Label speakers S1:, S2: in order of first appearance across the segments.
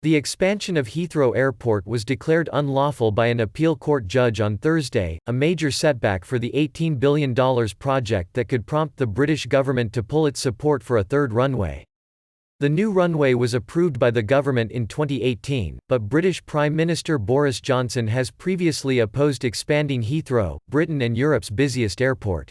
S1: The expansion of Heathrow Airport was declared unlawful by an appeal court judge on Thursday, a major setback for the $18 billion project that could prompt the British government to pull its support for a third runway. The new runway was approved by the government in 2018, but British Prime Minister Boris Johnson has previously opposed expanding Heathrow, Britain and Europe's busiest airport.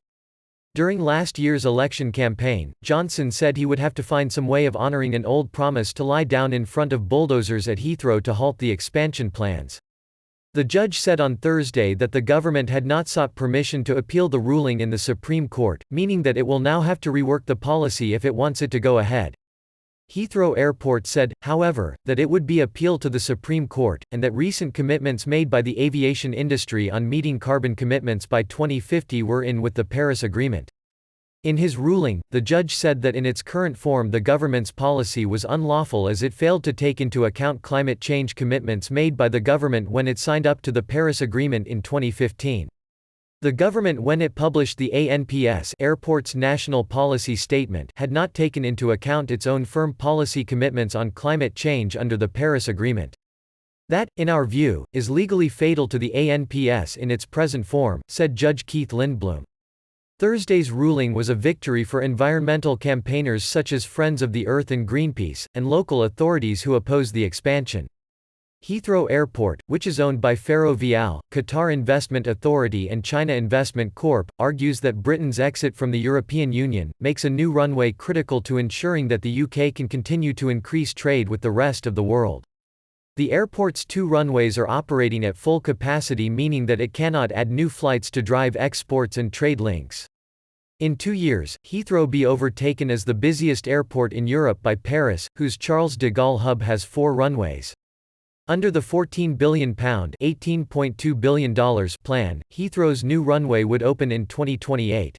S1: During last year's election campaign, Johnson said he would have to find some way of honouring an old promise to lie down in front of bulldozers at Heathrow to halt the expansion plans. The judge said on Thursday that the government had not sought permission to appeal the ruling in the Supreme Court, meaning that it will now have to rework the policy if it wants it to go ahead. Heathrow Airport said, however, that it would be appealed to the Supreme Court, and that recent commitments made by the aviation industry on meeting carbon commitments by 2050 were in with the Paris Agreement. In his ruling, the judge said that in its current form the government's policy was unlawful as it failed to take into account climate change commitments made by the government when it signed up to the Paris Agreement in 2015. The government, when it published the ANPS Airport's National Policy Statement, had not taken into account its own firm policy commitments on climate change under the Paris Agreement. That, in our view, is legally fatal to the ANPS in its present form, said Judge Keith Lindblom. Thursday's ruling was a victory for environmental campaigners such as Friends of the Earth and Greenpeace, and local authorities who oppose the expansion. Heathrow Airport, which is owned by Ferrovial, Qatar Investment Authority and China Investment Corp., argues that Britain's exit from the European Union makes a new runway critical to ensuring that the UK can continue to increase trade with the rest of the world. The airport's two runways are operating at full capacity, meaning that it cannot add new flights to drive exports and trade links. In 2 years, Heathrow be overtaken as the busiest airport in Europe by Paris, whose Charles de Gaulle hub has 4 runways. Under the £14 billion ($18.2 billion) plan, Heathrow's new runway would open in 2028.